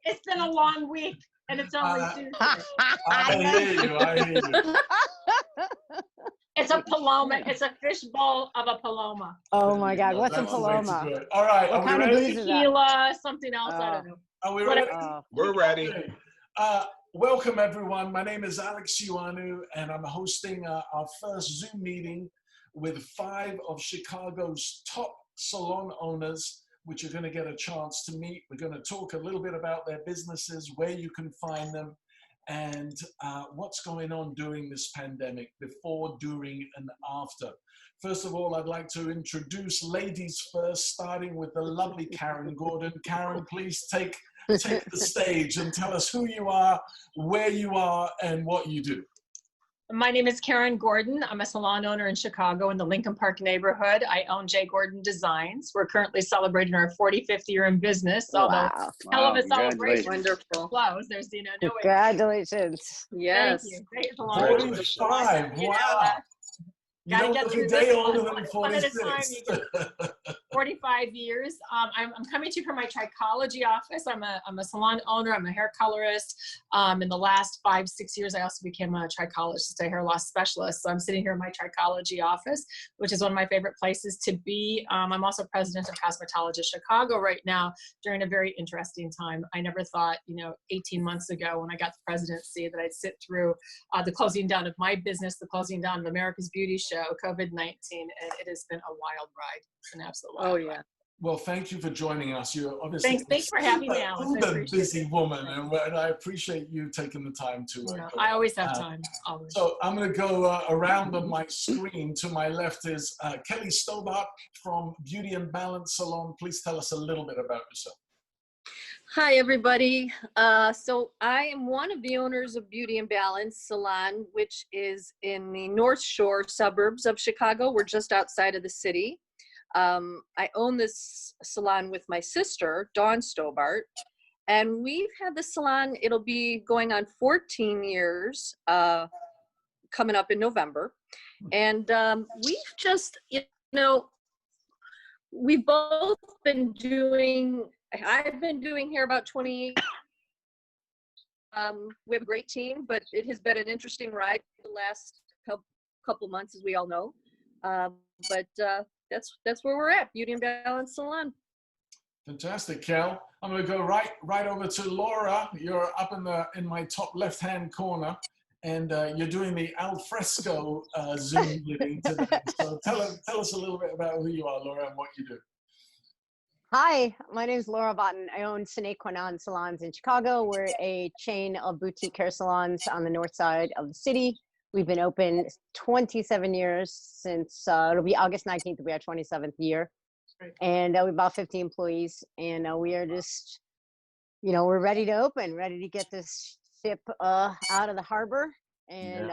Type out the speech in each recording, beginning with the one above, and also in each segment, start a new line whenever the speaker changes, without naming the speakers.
It's been a long week, and it's only Tuesday.
I hear you.
It's a paloma. It's a fishbowl of a paloma.
Oh my God, what's a
That's the way to
paloma?
do it. All right,
What
are
kind
we
of
ready?
booze is that?
Tequila, something else, I don't know.
Are we
Whatever.
ready?
We're ready.
Okay. Welcome, everyone. My name is Alex Ioannou, and I'm hosting our first Zoom meeting with 5 of Chicago's top salon owners, which you're going to get a chance to meet. We're going to talk a little bit about their businesses, where you can find them, and what's going on during this pandemic, before, during, and after. First of all, I'd like to introduce ladies first, starting with the lovely Karen Gordon. Karen, please take the stage and tell us who you are, where you are, and what you do.
My name is Karen Gordon. I'm a salon owner in Chicago in the Lincoln Park neighborhood. I own J. Gordon Designs. We're currently celebrating our 45th year in business, although hell of a celebration.
Wonderful.
Close. There's, no way.
Congratulations.
Yes.
Thank you. It's a long
45, wow. You don't look a day older than 46.
45 years. I'm coming to you from my trichology office. I'm a salon owner. I'm a hair colorist. In the last 5-6 years, I also became a trichologist, a hair loss specialist. So I'm sitting here in my trichology office, which is one of my favorite places to be. I'm also president of Cosmetologist Chicago right now during a very interesting time. I never thought, 18 months ago when I got the presidency that I'd sit through the closing down of my business, the closing down of America's Beauty Show, COVID-19, and it has been a wild ride. It's an absolute wild ride.
Well, thank you for joining us. You're obviously
thanks for having me, Alex.
a busy woman, and I appreciate you taking the time to.
I always have time. Always.
So I'm going to go around on my screen. To my left is Kelly Stobart from Beauty and Balance Salon. Please tell us a little bit about yourself.
Hi, everybody. So I am one of the owners of Beauty and Balance Salon, which is in the North Shore suburbs of Chicago. We're just outside of the city. I own this salon with my sister, Dawn Stobart, and we've had the salon, it'll be going on 14 years coming up in November. And we've just, we've both been doing, I've been doing hair about 20. We have a great team, but it has been an interesting ride the last couple months, as we all know. But that's where we're at, Beauty and Balance Salon.
Fantastic, Kel. I'm going to go right over to Laura. You're up in my top left-hand corner, and you're doing the al fresco Zoom meeting today. So tell us a little bit about who you are, Laura, and what you do.
Hi, my name is Laura Botten. I own Sine Qua Non Salons in Chicago. We're a chain of boutique hair salons on the north side of the city. We've been open 27 years since, it'll be August 19th, will be our 27th year. And we have about 50 employees, and we are just, we're ready to open, ready to get this ship out of the harbor, and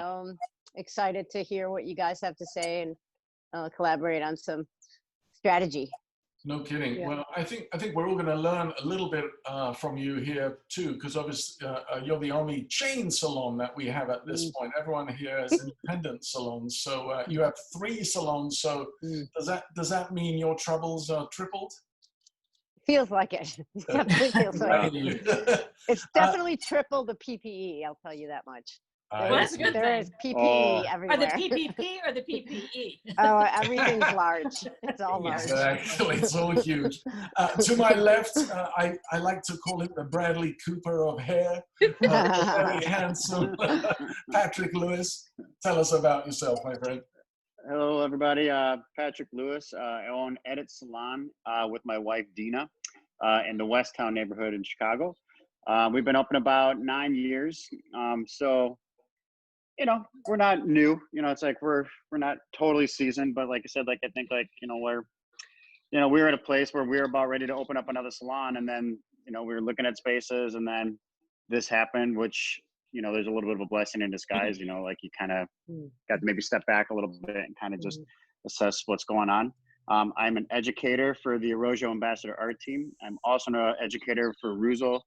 excited to hear what you guys have to say and collaborate on some strategy.
No kidding.
Yeah.
Well, I think we're all going to learn a little bit from you here too, because obviously you're the only chain salon that we have at this point. Everyone here has independent salons, so you have 3 salons. So does that mean your troubles are tripled?
Feels like it. It definitely feels like it. It's definitely triple the PPE. I'll tell you that much.
Well, that's a good thing.
There is PPE everywhere.
Or the PPP or the PPE?
Oh, everything's large. It's all large.
Exactly, it's all huge. To my left, I like to call him the Bradley Cooper of hair. Very handsome Patrick Lewis. Tell us about yourself, my friend.
Hello, everybody. Patrick Lewis. I own Edit Salon with my wife, Dina, in the West Town neighborhood in Chicago. We've been open about 9 years. So, we're not new. It's like we're not totally seasoned, but like I said, I think we're at a place where we're about ready to open up another salon, and then we were looking at spaces, and then this happened, which there's a little bit of a blessing in disguise. Like you kind of got to maybe step back a little bit and kind of just assess what's going on. I'm an educator for the Arrojo Ambassador Art Team. I'm also an educator for Ruzo,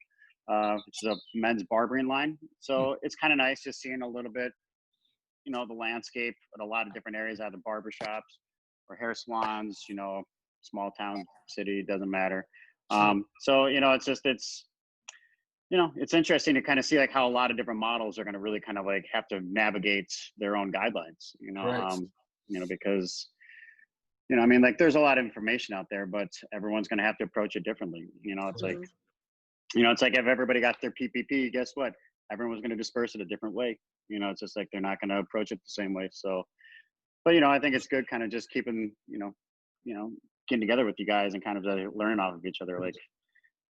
which is a men's barbering line. So it's kind of nice just seeing a little bit, the landscape in a lot of different areas, either barbershops or hair salons, small town, city, doesn't matter. So, it's you know, it's interesting to kind of see like how a lot of different models are going to really kind of like have to navigate their own guidelines, you know,
Right.
you know, because, you know, I mean, like there's a lot of information out there, but everyone's going to have to approach it differently. You know, it's like, you know, it's like if everybody got their PPP, guess what? Everyone's going to disperse it a different way. You know, it's just like they're not going to approach it the same way. So, but, you know, I think it's good kind of just keeping, you know, getting together with you guys and kind of learning off of each other. Like,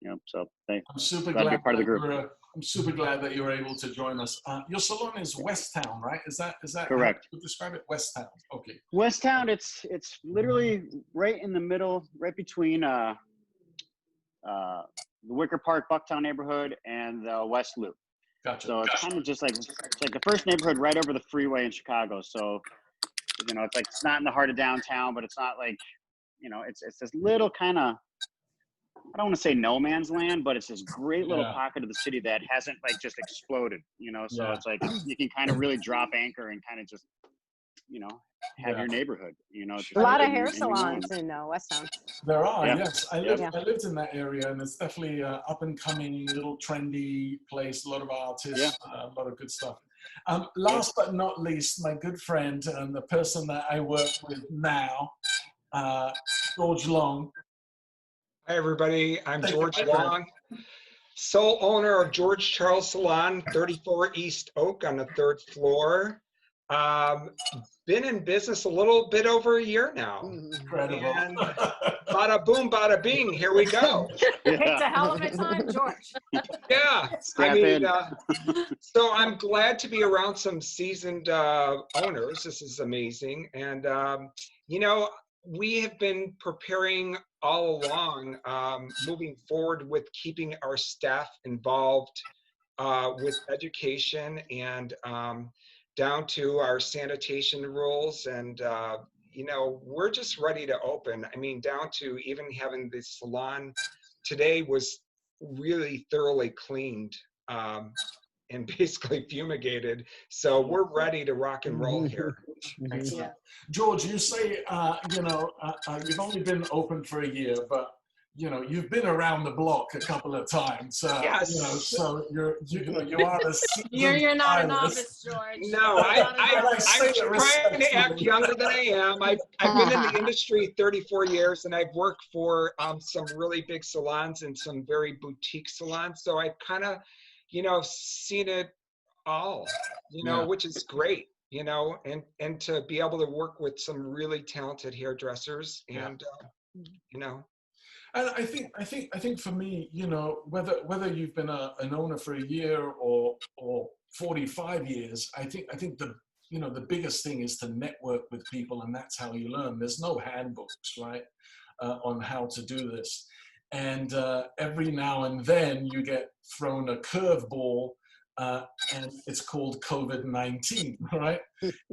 you know, so
I'm super
glad to be
glad
part of the
that
group.
I'm super glad that you were able to join us. Your salon is West Town, right? Is that
Correct.
how you describe it? West Town. Okay.
West Town, it's literally right in the middle, right between the Wicker Park, Bucktown neighborhood and the West Loop.
Gotcha.
So it's kind of just like, it's like the first neighborhood right over the freeway in Chicago. So, you know, it's like, it's not in the heart of downtown, but it's not like, you know, it's this little kind of, I don't want to say no man's land, but it's this great little pocket of the city that hasn't like just exploded, you know? So it's like, you can kind of really drop anchor and kind of just, you know, have your neighborhood, you know.
A lot of hair salons in West Town.
There are,
Yeah.
yes. I lived in that area, and it's definitely an up and coming, little trendy place. A lot of artists, a lot of good stuff. Last but not least, my good friend and the person that I work with now, George Long.
Hi, everybody. I'm George Long, sole owner of George Charles Salon, 34 East Oak on the 3rd floor. Been in business a little bit over a year now.
Incredible.
And bada boom, bada bing, here we go.
It's a hell of a time, George.
Yeah, I mean, so I'm glad to be around some seasoned owners. This is amazing. And, you know, we have been preparing all along, moving forward with keeping our staff involved with education and down to our sanitation rules. And, you know, we're just ready to open. I mean, down to even having the salon today was really thoroughly cleaned and basically fumigated. So we're ready to rock and roll here.
Excellent. George, you say, you know, you've only been open for a year, but, you know, you've been around the block a couple of times.
Yes.
You know, so you are a seasoned
You're not a
stylist.
novice, George.
No, I'm trying to act younger than I am. I've been in the industry 34 years, and I've worked for some really big salons and some very boutique salons. So I've kind of, you know, seen it all, you know, which is great, you know, and to be able to work with some really talented hairdressers and, you know.
And I think for me, you know, whether you've been an owner for a year or 45 years, I think the, you know, the biggest thing is to network with people, and that's how you learn. There's no handbooks, right, on how to do this. And every now and then you get thrown a curveball, and it's called COVID-19, right?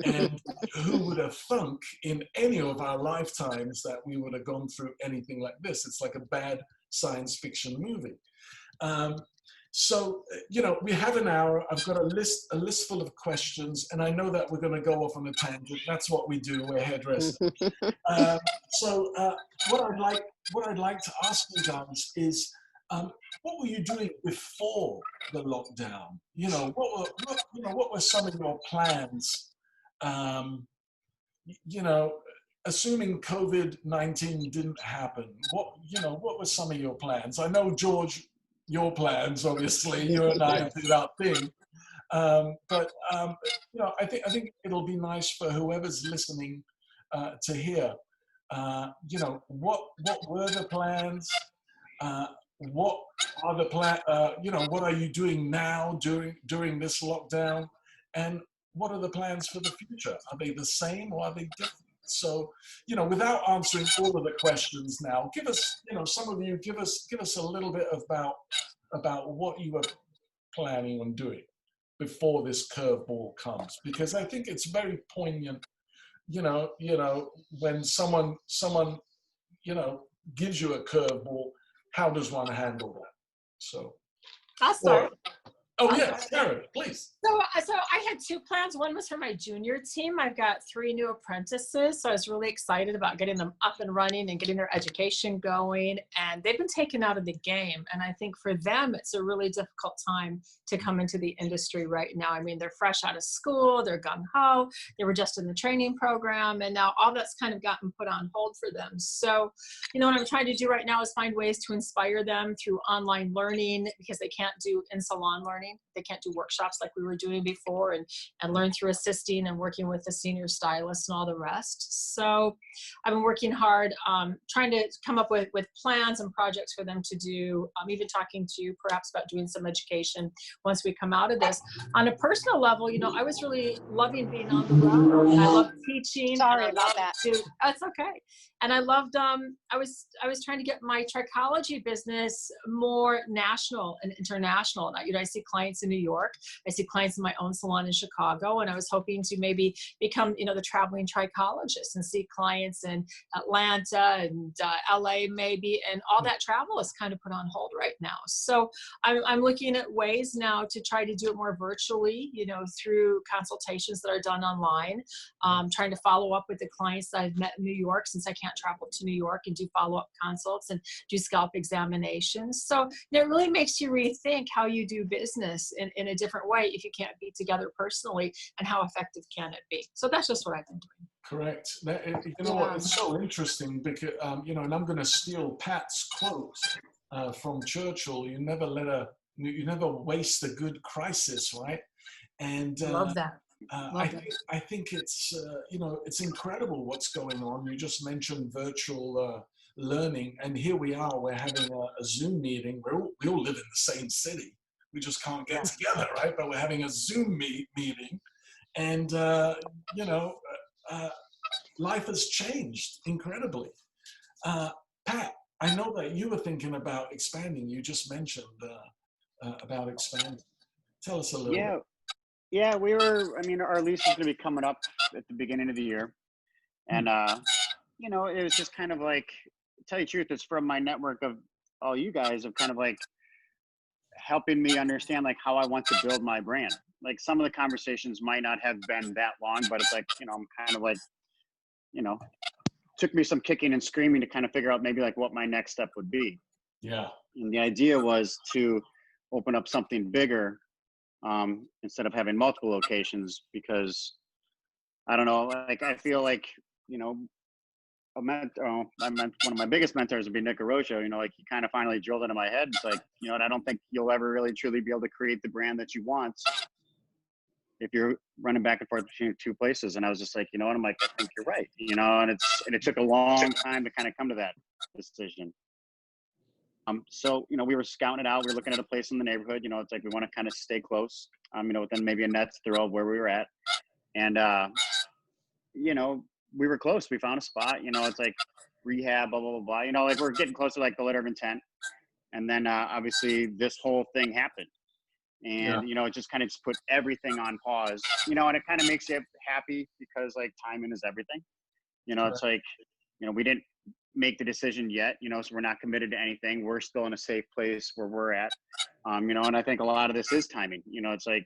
And who would have thunk in any of our lifetimes that we would have gone through anything like this? It's like a bad science fiction movie. So, you know, we have an hour. I've got a list full of questions, and I know that we're going to go off on a tangent. That's what we do. We're hairdressers. So, what I'd like to ask you guys is, what were you doing before the lockdown? You know, what were some of your plans? You know, assuming COVID-19 didn't happen, what were some of your plans? I know, George, your plans, obviously, you and I did our thing. But you know, I think it'll be nice for whoever's listening to hear. You know, what were the plans? What are the plans? You know, what are you doing now during this lockdown? And what are the plans for the future? Are they the same or are they different? So, you know, without answering all of the questions now, give us, you know, some of you give us a little bit about what you were planning on doing before this curveball comes, because I think it's very poignant. You know, when someone, you know, gives you a curveball, how does one handle that? So,
I'll start.
Oh, yes, Sharon, please.
So I had two plans. One was for my junior team. I've got 3 new apprentices, so I was really excited about getting them up and running and getting their education going. And they've been taken out of the game. And I think for them, it's a really difficult time to come into the industry right now. I mean, they're fresh out of school, they're gung-ho, they were just in the training program, and now all that's kind of gotten put on hold for them. So, you know, what I'm trying to do right now is find ways to inspire them through online learning, because they can't do in-salon learning. They can't do workshops like we were doing before, and learn through assisting and working with the senior stylist and all the rest. So I've been working hard, trying to come up with plans and projects for them to do, even talking to you perhaps about doing some education once we come out of this. On a personal level, you know, I was really loving being on the road. I love teaching.
Sorry
and I
about
love
that.
That's okay. And I loved, I was trying to get my trichology business more national and international. And, you know, I see clients in New York, I see clients in my own salon in Chicago, and I was hoping to maybe become, you know, the traveling trichologist and see clients in Atlanta and LA maybe, and all that travel is kind of put on hold right now. So I'm looking at ways now to try to do it more virtually, you know, through consultations that are done online, trying to follow up with the clients that I've met in New York, since I can't travel to New York, and do follow-up consults and do scalp examinations. So it really makes you rethink how you do business in a different way if you can't be together personally, and how effective can it be. So that's just what I've been doing.
Correct. You know what? It's so interesting because, you know, and I'm going to steal Pat's quote from Churchill. You never waste a good crisis, right? And
Love that.
I think it's, you know, it's incredible what's going on. You just mentioned virtual learning, and here we are, we're having a Zoom meeting. We all live in the same city. We just can't get together, right? But we're having a Zoom meeting, and, you know, life has changed incredibly. Pat, I know that you were thinking about expanding. You just mentioned about expanding. Tell us a little bit.
Yeah, I mean, our lease is going to be coming up at the beginning of the year. And, you know, it was just kind of like, to tell you the truth, it's from my network of all you guys of kind of like helping me understand like how I want to build my brand. Like some of the conversations might not have been that long, but it's like, you know, I'm kind of like, you know, took me some kicking and screaming to kind of figure out maybe like what my next step would be.
Yeah.
And the idea was to open up something bigger, instead of having multiple locations, because I don't know, like I feel like, you know, one of my biggest mentors would be Nick Arroyo. You know, like he kind of finally drilled into my head. It's like, you know, and I don't think you'll ever really truly be able to create the brand that you want if you're running back and forth between 2 places. And I was just like, you know what, I'm like, I think you're right. You know, and it took a long time to kind of come to that decision. So, you know, we were scouting it out. We were looking at a place in the neighborhood. You know, it's like we want to kind of stay close, you know, within maybe a net's throw of where we were at. And, you know, we were close. We found a spot, you know, it's like rehab, blah, blah, blah, blah. You know, like we're getting close to like the letter of intent. And then obviously this whole thing happened. And, you know, it just kind of just put everything on pause, you know, and it kind of makes you happy because like timing is everything. You know, it's like, you know, we didn't make the decision yet, you know, so we're not committed to anything. We're still in a safe place where we're at, you know, and I think a lot of this is timing. You know, it's like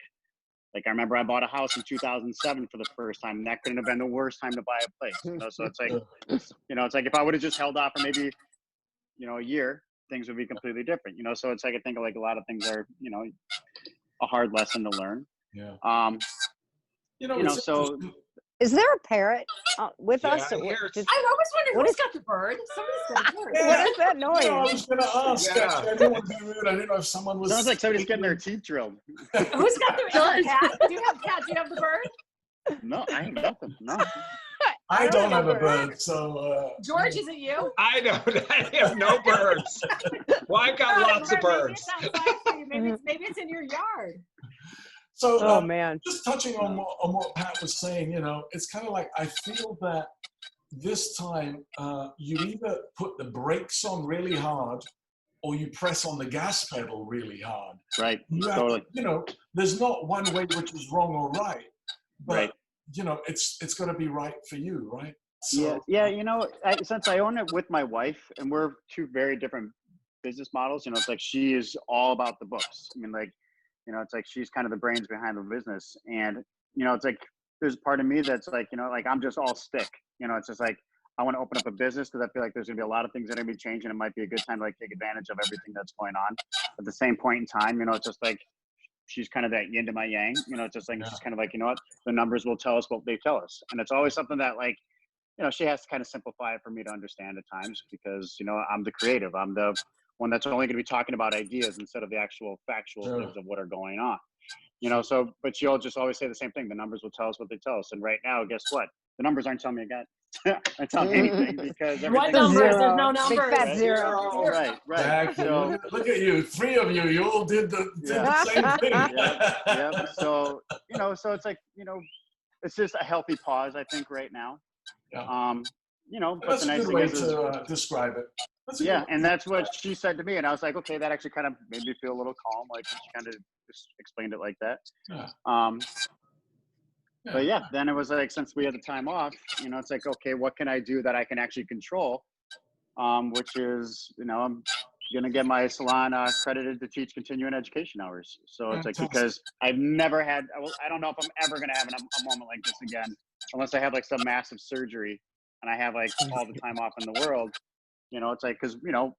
I remember I bought a house in 2007 for the first time, and that couldn't have been the worst time to buy a place, you know. So it's like, you know, it's like if I would have just held off for maybe, you know, a year, things would be completely different, you know. So it's like I think like a lot of things are, you know, a hard lesson to learn.
Yeah.
You know, so is there a parrot with us?
I always wondered who's got the bird. Somebody's got a bird.
What is that noise?
You know, I was going to ask. Actually, I didn't want to be rude. I didn't know if someone was.
Sounds like somebody's getting their teeth drilled.
Who's got the cat? Do you have the bird?
No, I ain't got them. No.
I don't have a bird, so.
George, is it you?
I don't. I have no birds. Well, I've got lots of birds.
Maybe it's in your yard.
So,
man,
just touching on what Pat was saying, you know, it's kind of like I feel that this time you either put the brakes on really hard or you press on the gas pedal really hard.
Right. Totally.
You know, there's not one way which is wrong or right, but you know, it's got to be right for you, right? So,
yeah. You know, since I own it with my wife, and we're 2 very different business models. You know, it's like she is all about the books. I mean, like, You know, it's like she's kind of the brains behind the business. And, you know, it's like there's part of me that's like, you know, like I'm just all stick. You know, it's just like I want to open up a business because I feel like there's going to be a lot of things that are going to be changing. It might be a good time to like take advantage of everything that's going on. At the same point in time, you know, it's just like she's kind of that yin to my yang. You know, it's just like she's kind of like, you know what, the numbers will tell us what they tell us. And it's always something that like, you know, she has to kind of simplify it for me to understand at times because, you know, I'm the creative. I'm the one that's only going to be talking about ideas instead of the actual factual things of what are going on. You know, so, but she'll just always say the same thing. The numbers will tell us what they tell us. And right now, guess what? The numbers aren't telling me aren't telling me anything because
What
everything.
numbers? There's no
Big
numbers.
fat zero.
Right.
Exactly.
So,
Look at you, 3 of you. You all did the same thing.
Yep. So, you know, so it's like, you know, it's just a healthy pause, I think, right now.
Yeah.
You know, but
That's
the
a
nice
good
thing
way
is
to describe it.
yeah, and that's what she said to me, and I was like, okay, that actually kind of made me feel a little calm, like she kind of just explained it like that.
Yeah.
But yeah, then it was like, since we had the time off, you know, it's like, okay, what can I do that I can actually control? Which is, you know, I'm gonna get my salon accredited to teach continuing education hours. So it's like, because I've never had, I don't know if I'm ever gonna have a moment like this again, unless I have like some massive surgery and I have like all the time off in the world. You know, it's like, because, you know,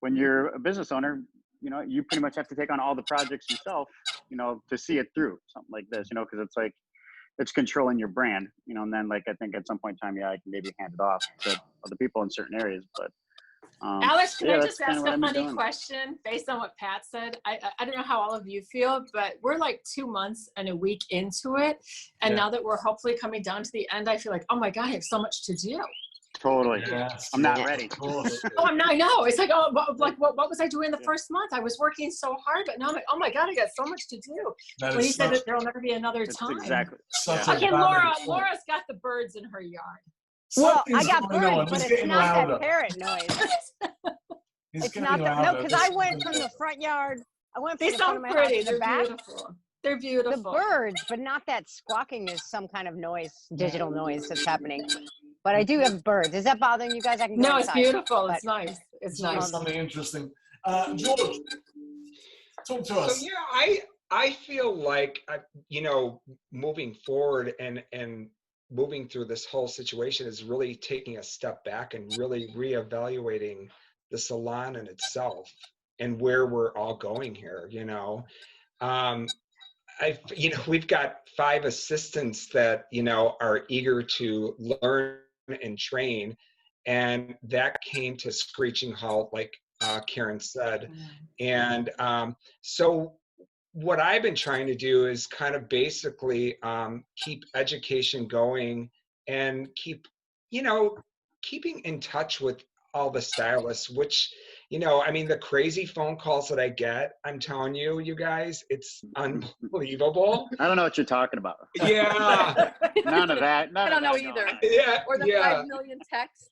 when you're a business owner, you know, you pretty much have to take on all the projects yourself, you know, to see it through, something like this, you know, because it's like, it's controlling your brand, you know, and then like, I think at some point in time, yeah, I can maybe hand it off to other people in certain areas, but.
Alex, can
yeah,
I
that's
just
kinda
ask
what
a
I've been
funny
doing.
question based on what Pat said? I don't know how all of you feel, but we're like 2 months and a week into it. And now that we're hopefully coming down to the end, I feel like, oh my God, I have so much to do.
Totally.
Yes,
I'm not
yes,
ready.
of course.
Oh, I'm not, I know. It's like, oh, what was I doing the first month? I was working so hard, but now I'm like, oh my God, I got so much to do.
That
When
is
you said
such,
that there'll never be another
It's
time.
exactly.
such
Yeah.
a
Okay,
valid point.
Laura's got the birds in her yard.
Well, I
Something's
got
going on.
birds, but
It's
it's
getting
not
louder.
that parrot noise.
It's
It's
getting
not that, no,
louder.
because
This
I
is
went
the-
from the front yard. I went from
They
the front of
sound
my house
pretty.
to the
They're
back.
beautiful. They're
The
beautiful.
birds, but not that squawking is some kind of noise, digital noise that's happening. But I do have birds. Is that bothering you guys? I can go
No, it's
inside.
beautiful.
But
It's nice. It's nice.
something interesting. George, talk to
So
us.
yeah, I feel like you know, moving forward and moving through this whole situation is really taking a step back and really reevaluating the salon in itself and where we're all going here. You know, you know, we've got 5 assistants that, you know, are eager to learn and train, and that came to screeching halt, like Karen said. And so what I've been trying to do is kind of basically keep education going and keep, you know, keeping in touch with all the stylists, which, you know, I mean, the crazy phone calls that I get, I'm telling you, you guys, it's unbelievable.
I don't know what you're talking about.
Yeah.
None of that.
I don't know either.
Yeah.
Or the 5 million texts.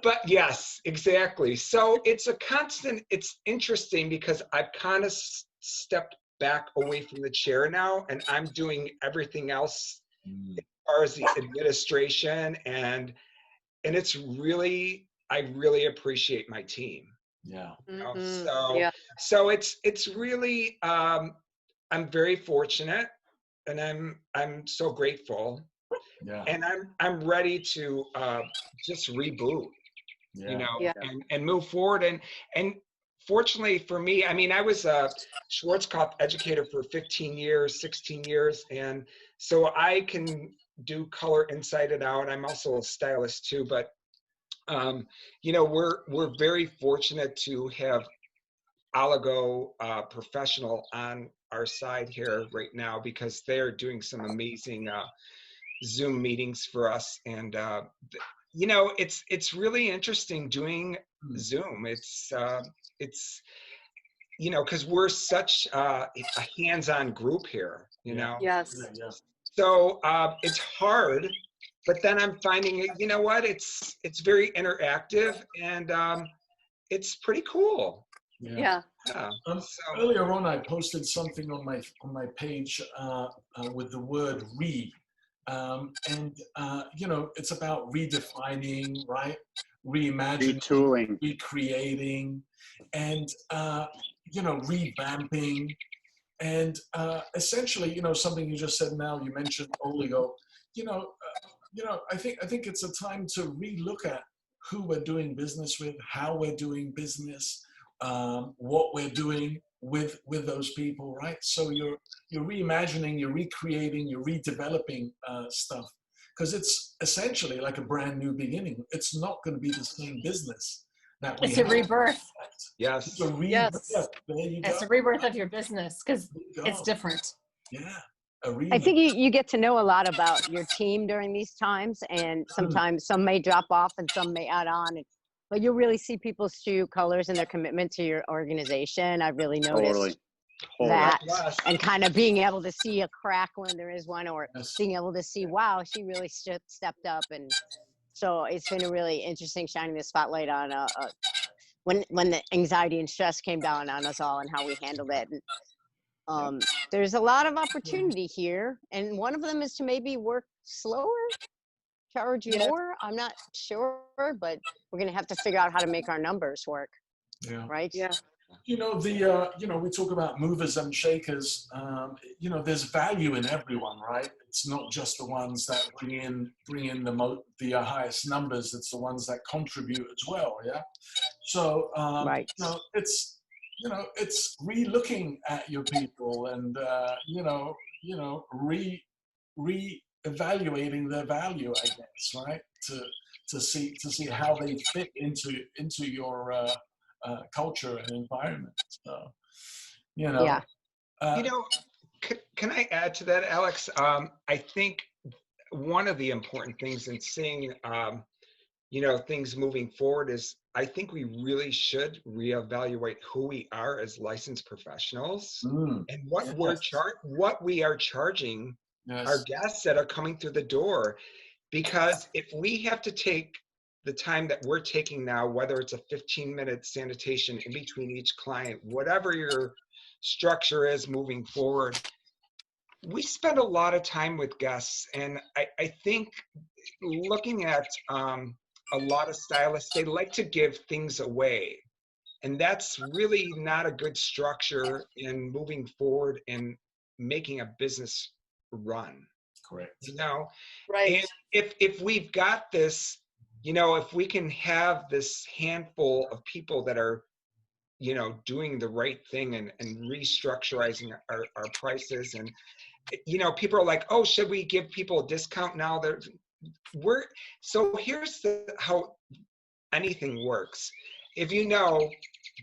But yes, exactly. So it's a constant, it's interesting because I've kind of stepped back away from the chair now, and I'm doing everything else as far as the administration, and it's really, I really appreciate my team.
Yeah.
You know?
Mhm.
So
Yeah.
so it's really I'm very fortunate, and I'm so grateful,
Yeah.
and I'm ready to just reboot, you know,
Yeah.
and move forward. And fortunately for me, I mean, I was a Schwarzkopf educator for 15 years, 16 years. And so I can do color inside and out. I'm also a stylist too, but you know, we're very fortunate to have Oligo professional on our side here right now, because they're doing some amazing Zoom meetings for us. And you know, it's really interesting doing Zoom. It's you know, because we're such a hands-on group here, you know.
Yes.
Yeah.
So it's hard, but then I'm finding it, you know what, it's very interactive, and it's pretty cool.
Yeah.
Yeah. So,
Earlier on, I posted something on my page with the word "re," and you know, it's about redefining, right? Reimagining,
Retooling.
recreating, and you know, revamping. And essentially, something you just said now, you mentioned oligo, I think it's a time to relook at who we're doing business with, how we're doing business, what we're doing with those people, right? So you're reimagining, you're recreating, you're redeveloping stuff, because it's essentially like a brand new beginning. It's not going to be the same business that we
It's a
have.
rebirth.
Yes.
It's a rebirth.
Yes.
There you go.
It's a rebirth of your business because
There you
it's
go.
different.
Yeah. A
I think
rebirth.
you get to know a lot about your team during these times, and sometimes some may drop off and some may add on. But you'll really see people's true colors and their commitment to your organization. I've really
Totally.
noticed
Totally.
that,
Yes.
and kind of being able to see a crack when there is one, or
Yes.
being able to see, wow, she really stepped up. And so it's been a really interesting shining the spotlight on when the anxiety and stress came down on us all and how we handled it. And, there's a lot of opportunity here, and one of them is to maybe work slower, charge you more. I'm not sure, but we're going to have to figure out how to make our numbers work.
Yeah.
Right?
Yeah.
We talk about movers and shakers. There's value in everyone, right? It's not just the ones that bring in the highest numbers. It's the ones that contribute as well. Yeah. So,
Right.
it's re-looking at your people and, re-evaluating their value, I guess, right? To see how they fit into your culture and environment. So,
Yeah.
Can I add to that, Alex? I think one of the important things in seeing, things moving forward is I think we really should reevaluate who we are as licensed professionals and what we are charging our guests that are coming through the door. Because if we have to take the time that we're taking now, whether it's a 15-minute sanitation in between each client, whatever your structure is moving forward, we spend a lot of time with guests. And I think looking at a lot of stylists, they like to give things away. And that's really not a good structure in moving forward and making a business run.
Correct.
Right.
And if we've got this, if we can have this handful of people that are, doing the right thing and restructuring our prices, and, people are like, oh, should we give people a discount now? So here's how anything works. If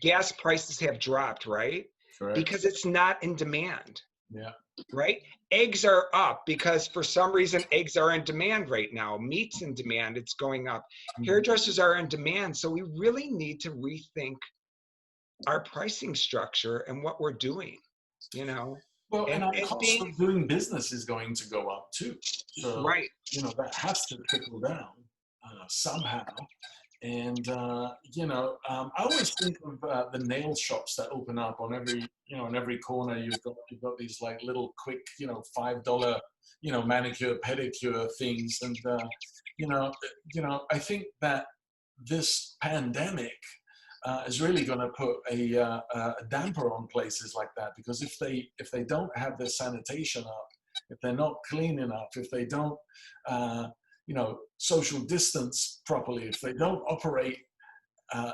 gas prices have dropped, right?
Correct.
Because it's not in demand.
Yeah.
Right? Eggs are up because for some reason eggs are in demand right now. Meat's in demand, it's going up. Hairdressers are in demand. So we really need to rethink our pricing structure and what we're doing,
Well, and our cost of doing business is going to go up too. So,
right.
That has to trickle down somehow. And, I always think of the nail shops that open up on every corner. You've got these like little quick, $5, manicure, pedicure things. And, I think that this pandemic is really going to put a damper on places like that, because if they don't have their sanitation up, if they're not clean enough, if they don't, social distance properly, if they don't operate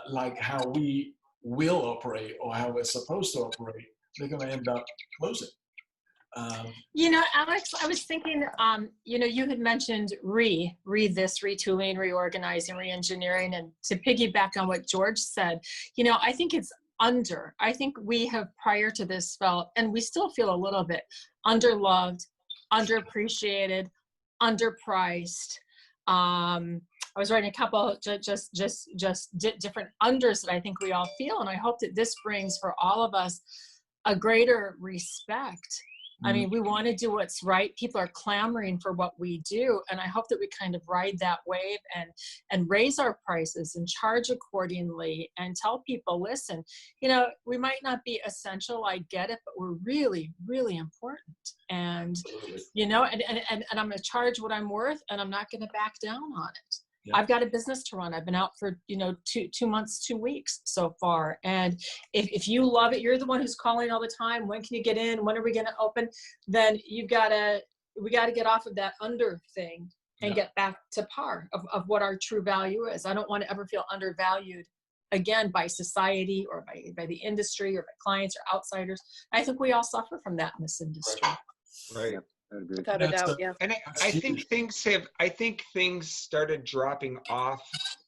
like how we will operate or how we're supposed to operate, they're going to end up closing.
Alex, I was thinking, you had mentioned retooling, reorganizing, re-engineering, and to piggyback on what George said, I think I think we have prior to this felt, and we still feel a little bit underloved, underappreciated, underpriced. I was writing a couple just different unders that I think we all feel, and I hope that this brings for all of us a greater respect. I mean, we want to do what's right. People are clamoring for what we do, and I hope that we kind of ride that wave and raise our prices and charge accordingly and tell people, listen, we might not be essential, I get it, but we're really, really important. And, and I'm going to charge what I'm worth, and I'm not going to back down on it. I've got a business to run. I've been out for, you know, two months, 2 weeks so far. And if you love it, you're the one who's calling all the time. When can you get in? When are we going to open? Then we got to get off of that under thing and get back to par of what our true value is. I don't want to ever feel undervalued again by society or by the industry or by clients or outsiders. I think we all suffer from that in this industry.
Right.
Without a doubt, yeah.
And I think things started dropping off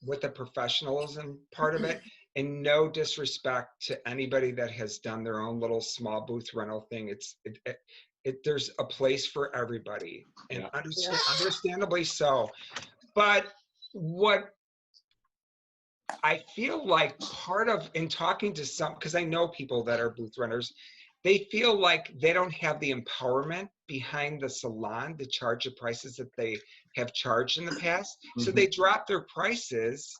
with the professionalism part of it. And no disrespect to anybody that has done their own little small booth rental thing. There's a place for everybody, and understandably so. But what I feel like part of, in talking to some, because I know people that are booth renters, they feel like they don't have the empowerment behind the salon to charge the prices that they have charged in the past. So they drop their prices.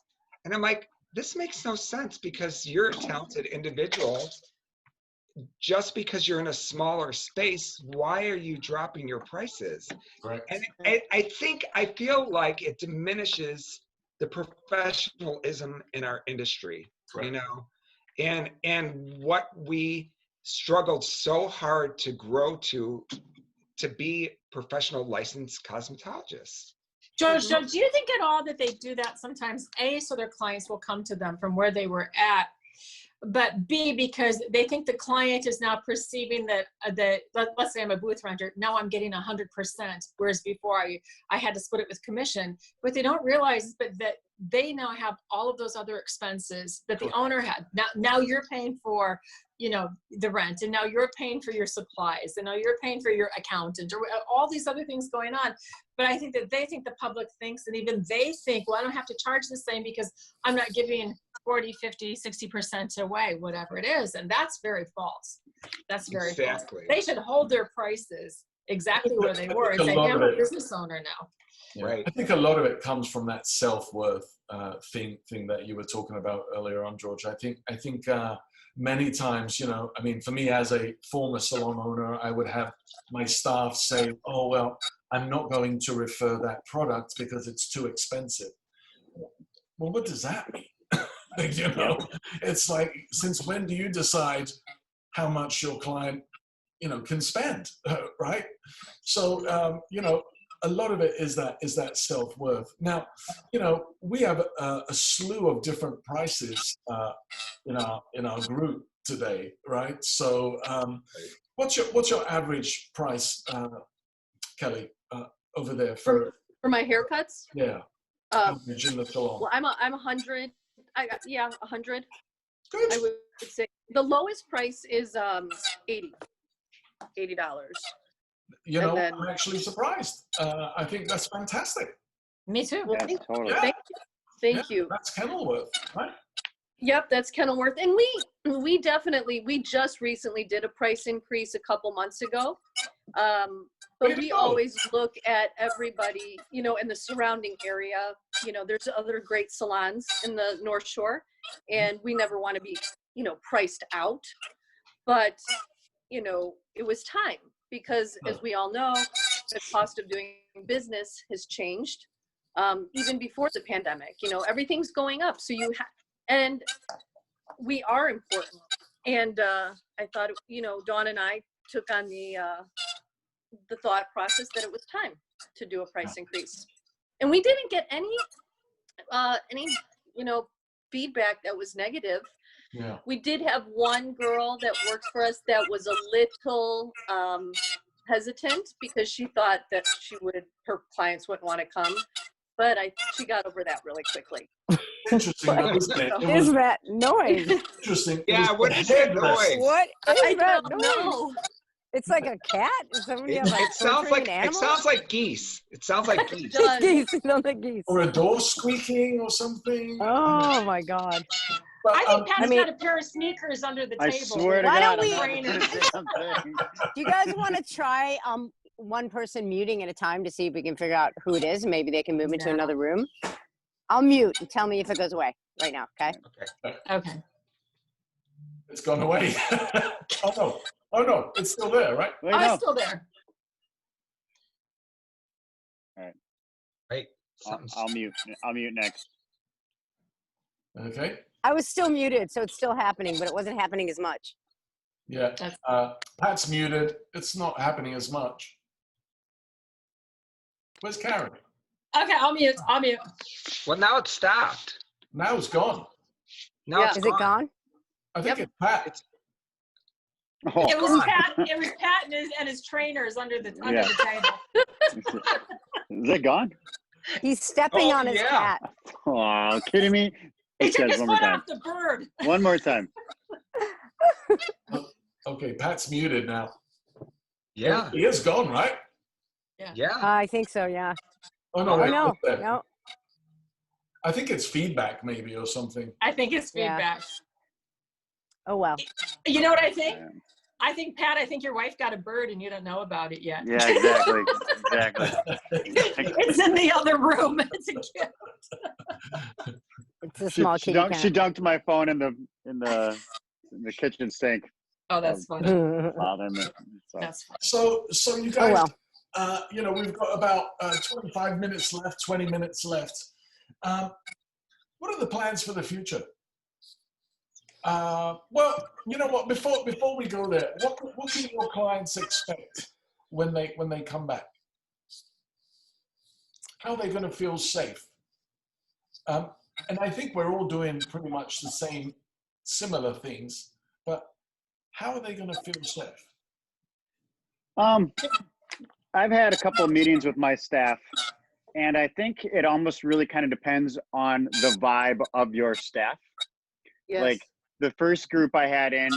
And I'm like, this makes no sense, because you're a talented individual. Just because you're in a smaller space, why are you dropping your prices?
Right.
And I feel like it diminishes the professionalism in our industry, you know, and what we struggled so hard to grow to be professional licensed cosmetologists.
George, do you think at all that they do that sometimes, A, so their clients will come to them from where they were at, but B, because they think the client is now perceiving that, let's say I'm a booth renter, now I'm getting 100%, whereas before I had to split it with commission. What they don't realize is that they now have all of those other expenses that the owner had. Now you're paying for, you know, the rent, and now you're paying for your supplies, and now you're paying for your accountant, or all these other things going on. But I think that they think the public thinks, and even they think, well, I don't have to charge the same because I'm not giving 40, 50, 60% away, whatever it is. And that's very false. That's very false. They should hold their prices exactly where they were and say, I'm a business owner now.
Yeah. Right. I think a lot of it comes from that self-worth thing that you were talking about earlier on, George. I think many times, you know, I mean, for me as a former salon owner, I would have my staff say, oh, well, I'm not going to refer that product because it's too expensive. Well, what does that mean? You know, it's like, since when do you decide how much your client, you know, can spend, right? So, you know, a lot of it is that self-worth. Now, you know, we have a slew of different prices in our group today, right? So, what's your average price, Kelly, over there for
my haircuts?
Yeah, average in the salon.
Well, I'm 100. 100.
Good.
I would say the lowest price is $80.
You know, I'm actually surprised. I think that's fantastic.
Me too.
Well, thank you.
That's Kenilworth, right?
Yep, that's Kenilworth. And we just recently did a price increase a couple months ago. But we always look at everybody, you know, in the surrounding area. You know, there's other great salons in the North Shore, and we never want to be, you know, priced out. But, you know, it was time, because as we all know, the cost of doing business has changed. Even before the pandemic, you know, everything's going up. So and we are important. And I thought, you know, Dawn and I took on the thought process that it was time to do a price increase. And we didn't get any, you know, feedback that was negative.
Yeah.
We did have one girl that worked for us that was a little hesitant, because she thought that her clients wouldn't want to come. But she got over that really quickly.
Interesting, though, isn't it?
What is that noise?
Interesting.
Yeah, what is that noise?
What is that noise?
Know.
It's like a cat? Is somebody have, like,
It sounds like geese. It sounds like geese.
Geese. It sounds like geese.
Or a door squeaking or something.
Oh my God.
But,
I think Pat's got a pair of sneakers under the table.
I swear to
Why
God,
don't
I'm not gonna say something.
Do you guys want to try one person muting at a time to see if we can figure out who it is? Maybe they can move into another room. I'll mute and tell me if it goes away right now, okay?
Okay.
It's gone away. Oh no, it's still there, right?
It's still there.
Right.
I'll mute. I'll mute next.
Okay.
I was still muted, so it's still happening, but it wasn't happening as much.
Yeah. Pat's muted. It's not happening as much. Where's Karen?
Okay, I'll mute. I'll mute.
Well, now it's stopped.
Now it's gone.
Now it's
Is it gone?
I think it's Pat.
Oh,
It was Pat. It was Pat and his trainers under the table.
is it gone?
He's stepping on his cat.
Oh, kidding me?
He
Let's
took
try
his
this one more
foot
time.
off the bird.
One more time.
Okay, Pat's muted now.
Yeah.
He is gone, right?
Yeah.
I think so, yeah.
Oh, no,
Oh,
wait.
no,
what's that?
no.
I think it's feedback maybe or something.
I think it's
Yeah.
feedback.
Oh, well.
You know what I think?
Yeah.
I think, Pat, I think your wife got a bird and you don't know about it yet.
Yeah, exactly. Exactly.
It's in the other room. It's a gift.
It's a small kitty cat.
She dunked my phone in the kitchen sink.
Oh, that's funny.
Bothering me. So.
That's funny.
So you guys,
well.
you know, we've got about 25 minutes left, 20 minutes left. What are the plans for the future? Well, you know what? Before we go there, what can your clients expect when they come back? How are they going to feel safe? And I think we're all doing pretty much the same, similar things. But how are they going to feel safe?
I've had a couple of meetings with my staff, and I think it almost really kind of depends on the vibe of your staff.
Yes.
Like the first group I had in,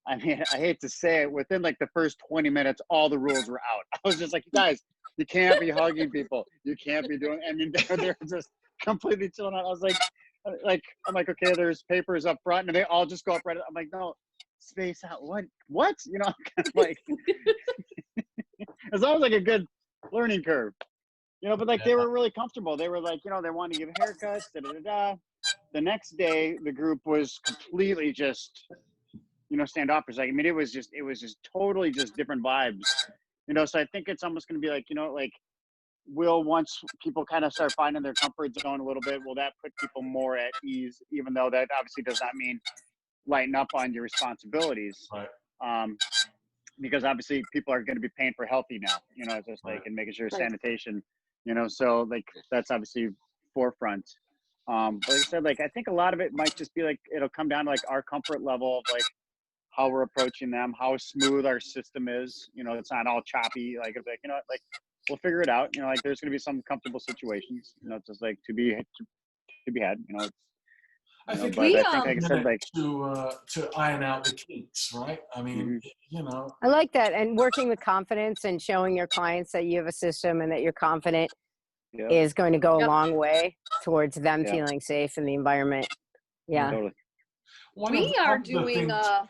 I mean, I hate to say it, within like the first 20 minutes, all the rules were out. I was just like, you guys, you can't be hugging people. You can't be doing, I mean, they're just completely chilling out. I was like, I'm like, okay, there's papers up front, and they all just go up right. I'm like, no, space out. What? You know, I'm kind of like, it's almost like a good learning curve, you know, but like they were really comfortable. They were like, you know, they wanted to give haircuts, da-da-da-da. The next day, the group was completely just, you know, standoffish. Like, I mean, it was just totally just different vibes, you know. So I think it's almost going to be like, you know, like, once people kind of start finding their comfort zone a little bit, will that put people more at ease, even though that obviously does not mean lighten up on your responsibilities.
Right.
Because obviously people are going to be paying for healthy now, you know, just like, and making sure sanitation, you know, so like that's obviously forefront. But like I said, like, I think a lot of it might just be like, it'll come down to like our comfort level of like how we're approaching them, how smooth our system is, you know, it's not all choppy. Like, it's like, you know, like we'll figure it out, you know, like there's going to be some comfortable situations, you know, it's just like to be had, you know.
I think
like I said, like
to iron out the kinks, right? I mean, you know.
I like that. And working with confidence and showing your clients that you have a system and that you're confident is going to go a long way towards them feeling safe in the environment. Yeah.
Totally.
We are doing, oh,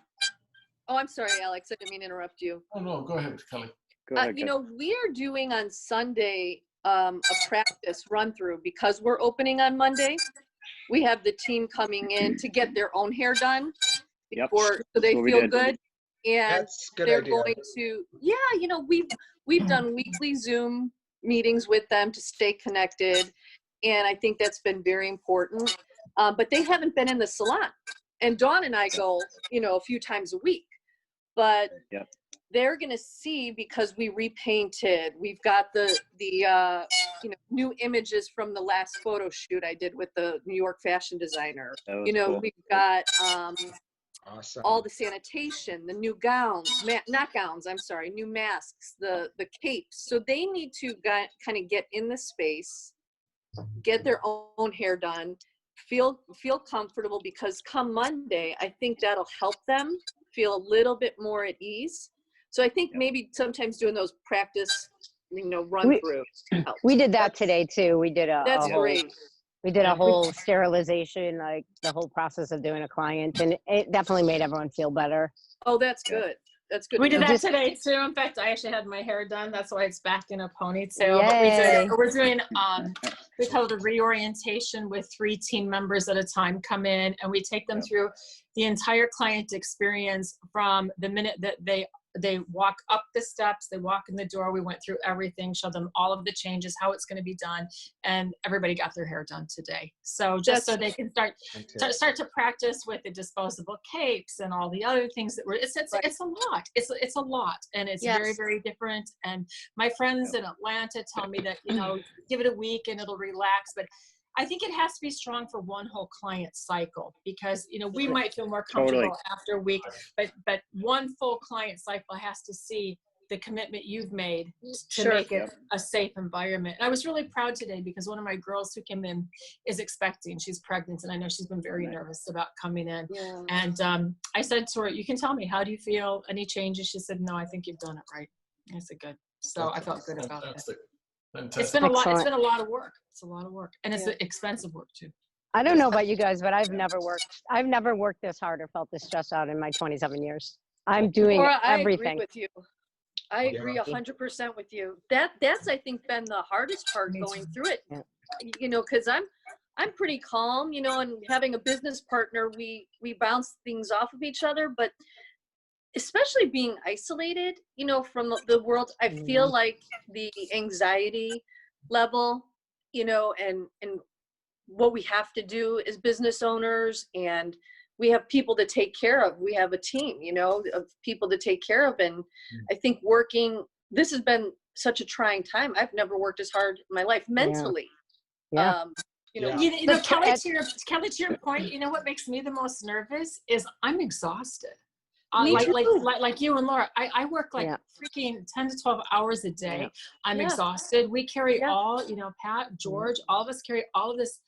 I'm sorry, Alex, I didn't mean to interrupt you.
Oh, no, go ahead, Kelly.
Go ahead,
you know, we are doing on Sunday a practice run through because we're opening on Monday. We have the team coming in to get their own hair done before, so they feel good. And
That's a good
they're
idea.
going to, you know, we've done weekly Zoom meetings with them to stay connected. And I think that's been very important. But they haven't been in the salon. And Dawn and I go, you know, a few times a week. But they're going to see, because we repainted. We've got the you know, new images from the last photo shoot I did with the New York fashion designer. You know, we've got
Awesome.
all the sanitation, the new gowns, not gowns, I'm sorry, new masks, the capes. So they need to kind of get in the space, get their own hair done, feel comfortable, because come Monday, I think that'll help them feel a little bit more at ease. So I think maybe sometimes doing those practice, you know, run throughs.
We did that today too. We did
That's great.
We did a whole sterilization, like the whole process of doing a client, and it definitely made everyone feel better.
Oh, that's good. That's good.
We did that today too. In fact, I actually had my hair done. That's why it's back in a ponytail.
Yay.
But we're doing we call it a reorientation, with 3 team members at a time come in, and we take them through the entire client experience from the minute that they they walk up the steps, they walk in the door. We went through everything, showed them all of the changes, how it's going to be done, and everybody got their hair done today. So just so they can start to practice with the disposable capes and all the other things that were. It's a lot. It's a lot, and it's very, very different. And my friends in Atlanta tell me that, you know, give it a week and it'll relax, but I think it has to be strong for one whole client cycle, because, you know, we might feel more comfortable after a week, but one full client cycle has to see the commitment you've made to make it a safe environment. And I was really proud today because one of my girls who came in is expecting. She's pregnant, and I know she's been very nervous about coming in. And I said to her, you can tell me, how do you feel? Any changes? She said, no, I think you've done it right. I said, good. So I felt good about it. It's been a lot. It's been a lot of work. It's a lot of work, and it's expensive work too.
I don't know about you guys, but I've never worked this hard or felt this stressed out in my 27 years. I'm doing everything.
I agree with you. I agree 100% with you. That's I think been the hardest part going through it. You know, because I'm pretty calm, you know, and having a business partner, we bounce things off of each other, but especially being isolated, you know, from the world, I feel like the anxiety level, you know, and what we have to do as business owners, and we have people to take care of. We have a team, you know, of people to take care of. And I think this has been such a trying time. I've never worked as hard in my life mentally. You know,
Kelly, to your point, you know what makes me the most nervous is I'm exhausted. Like you and Laura, I work like freaking 10 to 12 hours a day. I'm exhausted. We carry all, you know, Pat, George, all of us carry all of this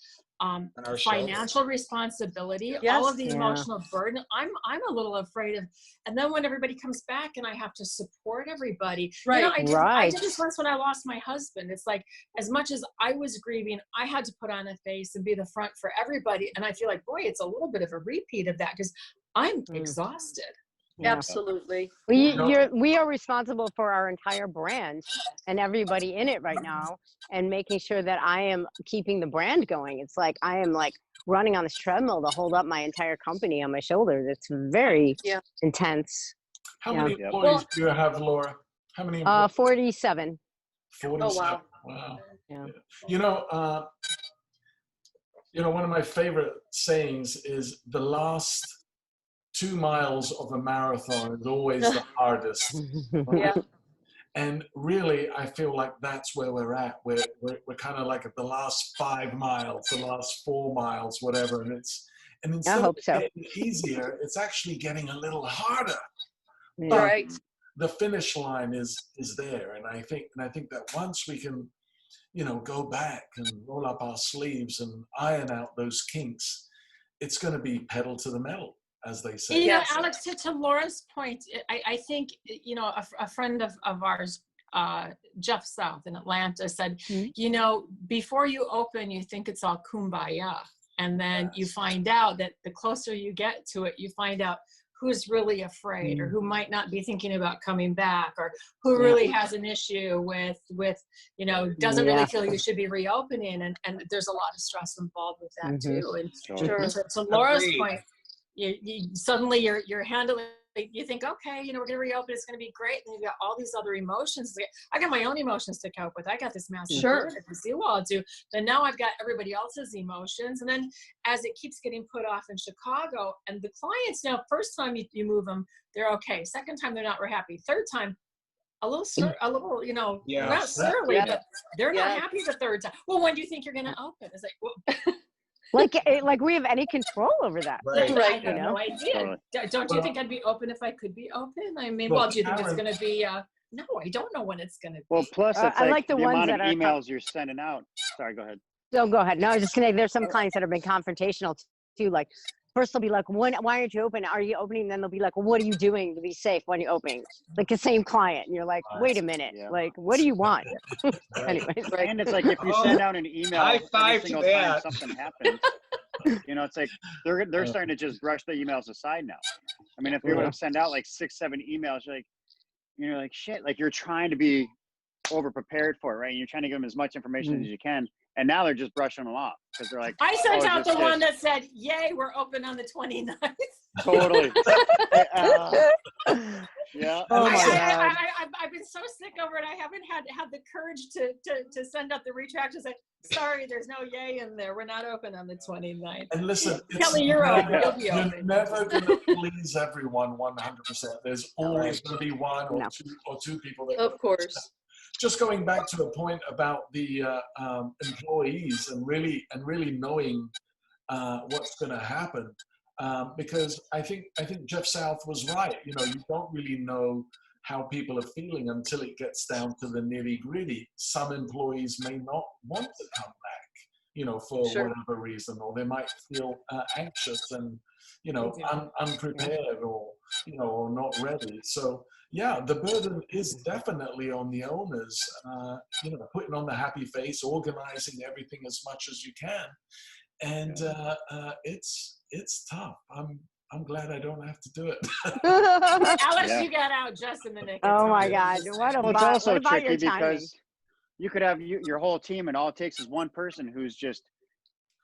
financial responsibility, all of the emotional burden. I'm a little afraid of, and then when everybody comes back and I have to support everybody. You know, I did this once when I lost my husband. It's like, as much as I was grieving, I had to put on a face and be the front for everybody. And I feel like, boy, it's a little bit of a repeat of that because I'm exhausted.
Absolutely.
We are responsible for our entire brand and everybody in it right now, and making sure that I am keeping the brand going. It's like I am like running on this treadmill to hold up my entire company on my shoulders. It's very intense.
How many employees do you have, Laura? How many?
47.
47.
Oh, wow.
Wow.
Yeah.
You know, one of my favorite sayings is the last 2 miles of a marathon is always the hardest. Right? And really, I feel like that's where we're at. We're kind of like at the last 5 miles, the last 4 miles, whatever. And instead of getting easier, it's actually getting a little harder.
Right.
The finish line is there, and I think that once we can, you know, go back and roll up our sleeves and iron out those kinks, it's going to be pedal to the metal, as they say.
You know, Alex, to Laura's point, I think, you know, a friend of ours, Jeff South in Atlanta, said, you know, before you open, you think it's all kumbaya. And then you find out that the closer you get to it, you find out who's really afraid, or who might not be thinking about coming back, or who really has an issue with, you know, doesn't really feel you should be reopening. And there's a lot of stress involved with that too. And to Laura's point, you suddenly you're handling, you think, okay, you know, we're going to reopen, it's going to be great. And you've got all these other emotions. I got my own emotions to cope with. I got this massive burden, as you all do. Then now I've got everybody else's emotions. And then as it keeps getting put off in Chicago, and the clients now, first time you move them, they're okay. Second time, they're not real happy. Third time, a little, you know, not surly, but they're not happy the third time. Well, when do you think you're going to open? It's like, well,
like we have any control over that?
Right. I have no idea. Don't you think I'd be open if I could be open? I mean, well, do you think it's going to be? No, I don't know when it's going to be.
Well, plus it's like the
ones
amount
that
of
are
emails you're sending out. Sorry, go ahead.
No, go ahead. No, I was just gonna. There's some clients that have been confrontational too. Like, first they'll be like, why aren't you open? Are you opening? Then they'll be like, well, what are you doing to be safe when you're opening? Like the same client, and you're like, wait a minute, like, what do you want? Anyways, right?
And it's like if you send out an email every single time something happens, you know, it's like they're starting to just brush the emails aside now. I mean, if you were to send out like 6, 7 emails, you're like shit, like you're trying to be over prepared for it, right? And you're trying to give them as much information as you can. And now they're just brushing them off because they're like,
I sent out the one that said, yay, we're open on the 29th.
Totally. Yeah.
Oh my
Listen,
God.
I've been so sick over it. I haven't had the courage to send out the retract and say, sorry, there's no yay in there. We're not open on the 29th.
And listen,
Kelly, you're open. You'll be
you're
open.
never going to please everyone 100%. There's always going to be one or
No.
two people that.
Of course.
Just going back to the point about the employees and really knowing what's going to happen, because I think Jeff South was right. You know, you don't really know how people are feeling until it gets down to the nitty gritty. Some employees may not want to come back, you know, for
Sure.
whatever reason, or they might feel anxious and, you know, unprepared or, you know, or not ready. So yeah, the burden is definitely on the owners, you know, putting on the happy face, organizing everything as much as you can. And it's tough. I'm glad I don't have to do it.
Alex,
Yeah.
you got out just in the nick of
Oh my
time.
God. What
Well, it's
about,
also
what about your
tricky
timing?
because you could have your whole team, and all it takes is one person who's just,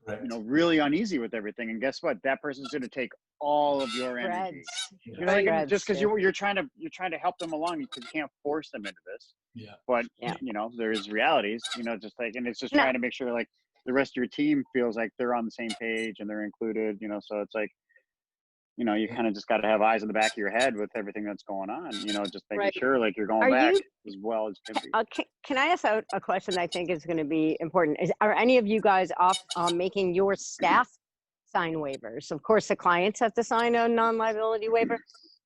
you know, really uneasy with everything. And guess what? That person's going to take all of your energy. You know, like, just because you're trying to help them along, because you can't force them into this.
Yeah.
But
Yeah.
you know, there's realities. You know, just like, and it's just
No.
trying to make sure like the rest of your team feels like they're on the same page and they're included. You know, so it's like, you know, you kind of just got to have eyes in the back of your head with everything that's going on. You know, just making
Right.
sure like you're going
Are
back
you-
as well as can be.
Can I ask a question that I think is going to be important? Are any of you guys off making your staff sign waivers? Of course, the clients have to sign a non-liability waiver.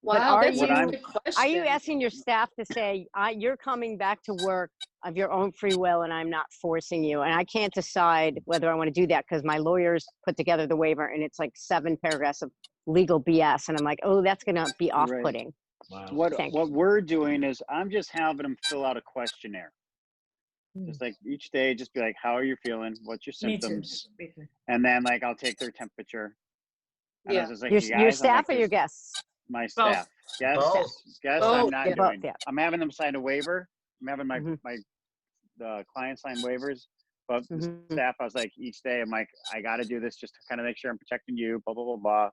But
Wow,
are
that's a
you-
good question.
Are you asking your staff to say, you're coming back to work of your own free will and I'm not forcing you? And I can't decide whether I want to do that because my lawyers put together the waiver and it's like 7 paragraphs of legal BS. And I'm like, oh, that's going to be off-putting.
Wow.
What we're doing is I'm just having them fill out a questionnaire. Just like each day, just be like, how are you feeling? What's your
Me too.
symptoms?
Me too.
And then like, I'll take their temperature. And I
Yeah.
was just like,
Your
"You guys," I'm
staff
like,
or your
"This-
guests?
My staff. Guests,
Both.
Both,
I'm not
yeah.
doing.
Both, yeah.
I'm having them sign a waiver. I'm having my
Mhm.
the client sign waivers. But the
Mhm.
staff, I was like, each day, I'm like, I got to do this just to kind of make sure I'm protecting you. Blah blah blah blah.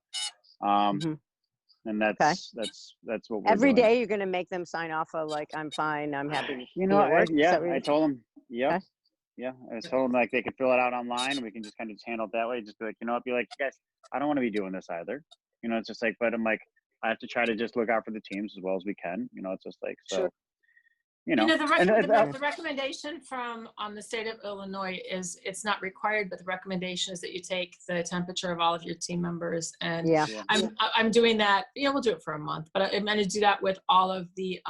Mhm.
And that's what we're
Every
doing.
day you're going to make them sign off of like, I'm fine, I'm happy to
You
be
know,
at work. Is that what
I
you're-
told them. Yep.
Okay.
Yeah, I told them like they could fill it out online, and we can just kind of just handle it that way. Just be like, you know what, be like, guys, I don't want to be doing this either. You know, it's just like, but I'm like, I have to try to just look out for the teams as well as we can. You know, it's just like, so,
Sure.
you know.
The
and,
the recommendation from the state of Illinois is it's not required, but the recommendation is that you take the temperature of all of your team members. And
Yeah.
I'm doing that. You know, we'll do it for a month, but I'm going to do that with all of the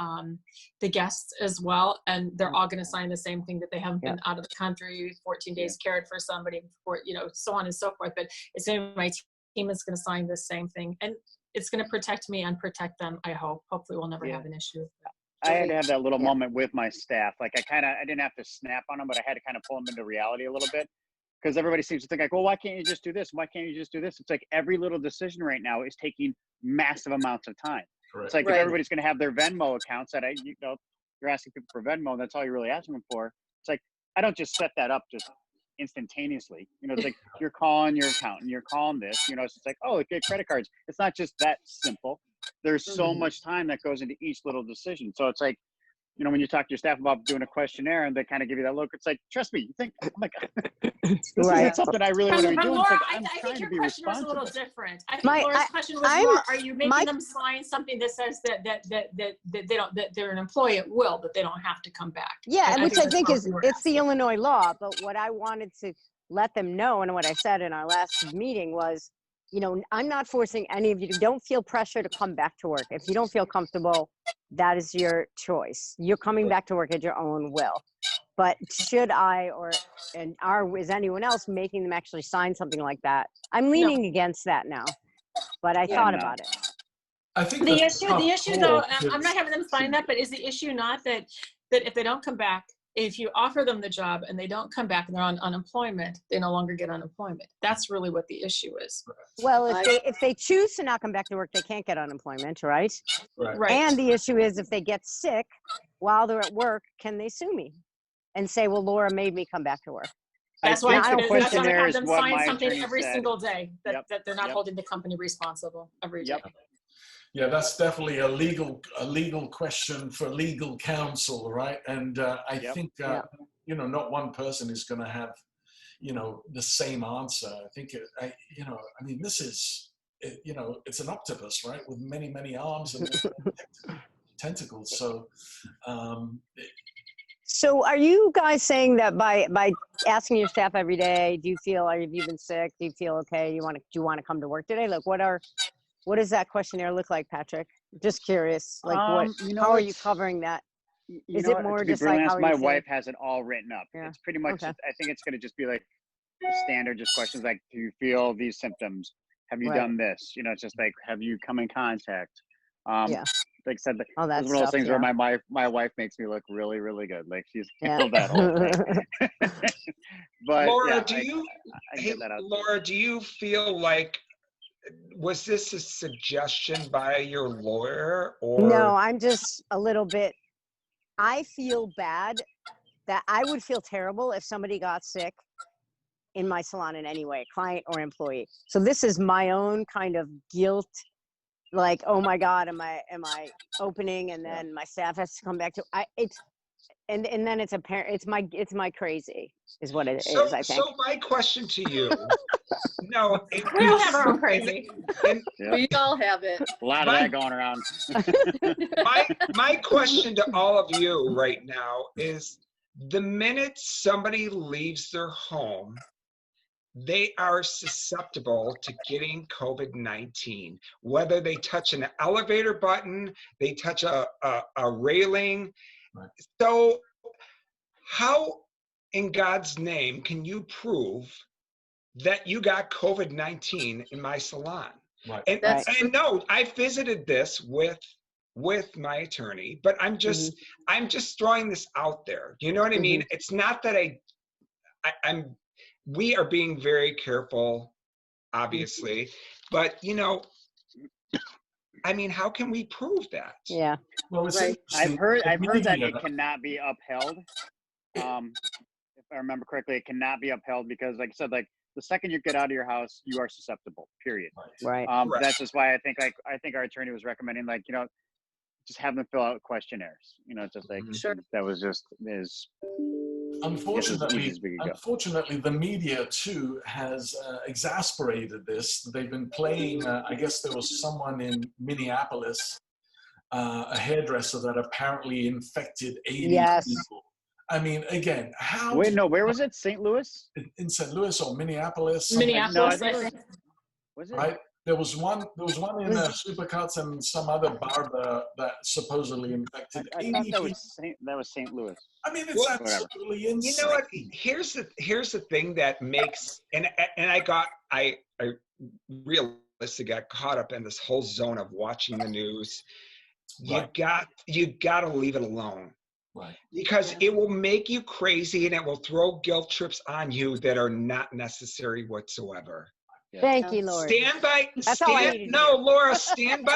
guests as well, and they're all going to sign the same thing that they haven't been out of the country 14 days cared for somebody, for, you know, so on and so forth. But it's my team is going to sign the same thing, and it's going to protect me and protect them. I hope. Hopefully, we'll never have an issue.
I had to have that little moment with my staff. Like I didn't have to snap on them, but I had to kind of pull them into reality a little bit, because everybody seems to think like, well, why can't you just do this? Why can't you just do this? It's like every little decision right now is taking massive amounts of time.
Correct.
It's like
Right.
if everybody's going to have their Venmo accounts that you're asking people for Venmo, and that's all you're really asking them for. It's like, I don't just set that up just instantaneously. You know, it's like you're calling your accountant, you're calling this, you know, it's just like, oh, get credit cards. It's not just that simple. There's so much time that goes into each little decision. So it's like, you know, when you talk to your staff about doing a questionnaire and they kind of give you that look, it's like, trust me, you think, oh my God, this isn't something I really want to be
From
doing.
Laura,
It's like,
I
I'm
think
trying to
your
be
question was a
responsible.
little different. I think Laura's question was more: are you making them sign something that says that they don't, that they're an employee at will, but they don't have to come back?
Yeah, which I think is,
you were
it's the
asking.
Illinois law, but what I wanted to let them know, and what I said in our last meeting was, you know, I'm not forcing any of you to, don't feel pressure to come back to work. If you don't feel comfortable, that is your choice. You're coming back to work at your own will. But should I, is anyone else making them actually sign something like that? I'm leaning against that now, but I thought about it.
I think
The issue though, I'm not having them sign
is-
that, but is the issue not that if they don't come back, if you offer them the job and they don't come back and they're on unemployment, they no longer get unemployment. That's really what the issue is.
Well, if they choose to not come back to work, they can't get unemployment, right?
Right.
And the issue is if they get sick while they're at work, can they sue me and say, well, Laura made me come back to work?
That's why I have
questionnaire is
them
what
sign
my
something
attorney
every
said.
single day that they're not
Yep.
holding the company responsible every day.
Yep.
Yeah, that's definitely a legal question for legal counsel, right? And I think you know, not one person is going to have, you know, the same answer. I think you know, I mean, this is you know, it's an octopus, right, with many arms and tentacles. So
So are you guys saying that by asking your staff every day, do you feel, have you been sick? Do you feel okay? Do you want to come to work today? Like, what does that questionnaire look like, Patrick? Just curious. Like,
you know,
how are you covering that? Is it more just like, how are
my
you
wife has it all written up.
Yeah.
It's pretty much,
Okay.
I think it's going to just be like standard just questions like, do you feel these symptoms? Have you
Right.
done this? You know, it's just like, have you come in contact?
Yeah.
Like I said,
All that
it's one of those
stuff,
things
yeah.
where my wife makes me look really, really good. Like she's
Yeah.
handled that whole thing. But
Laura,
yeah,
do you,
I
hey,
get that out.
Laura, do you feel like, was this a suggestion by your lawyer or?
No, I'm just a little bit, I feel bad that I would feel terrible if somebody got sick in my salon in any way, client or employee. So this is my own kind of guilt. Like, oh my God, am I opening? And then my staff has to come back to, and then it's apparent, it's my crazy is what it is, I think.
So my question to you, no,
We all have our own crazy.
We all have it.
A lot of that going around.
my question to all of you right now is, the minute somebody leaves their home, they are susceptible to getting COVID-19, whether they touch an elevator button, they touch a railing.
Right.
So how in God's name can you prove that you got COVID-19 in my salon?
right.
And,
That's
and I know I visited this with my attorney, but I'm just throwing this out there. You know what I mean? It's not that we are being very careful, obviously, but you know, I mean, how can we prove that?
Yeah.
Well, it's
Right.
interesting.
I've heard that
Media-
it cannot be upheld. If I remember correctly, it cannot be upheld because, like I said, like the second you get out of your house, you are susceptible. Period.
Right.
That's just why I think our attorney was recommending, like, you know, just have them fill out questionnaires. You know, just like
Sure.
that was just is.
Unfortunately,
as we could go.
unfortunately, the media too has exasperated this. They've been playing. I guess there was someone in Minneapolis, a hairdresser that apparently infected 80
Yes.
people. I mean, again, how?
Wait, no, where was it? St. Louis?
In St. Louis or Minneapolis? something-
Minneapolis,
No, I
I
think
think.
Was it?
Right. There was one in Supercuts and some other barber that supposedly infected
I
80
thought that
people.
was St. Louis.
I mean, it's
Well,
absolutely insane.
You know what? Here's the thing that makes, and I realistically got caught up in this whole zone of watching the news. You got to leave it alone.
Right.
Because it will make you crazy and it will throw guilt trips on you that are not necessary whatsoever.
Thank you, Lord.
Stand by. Laura, stand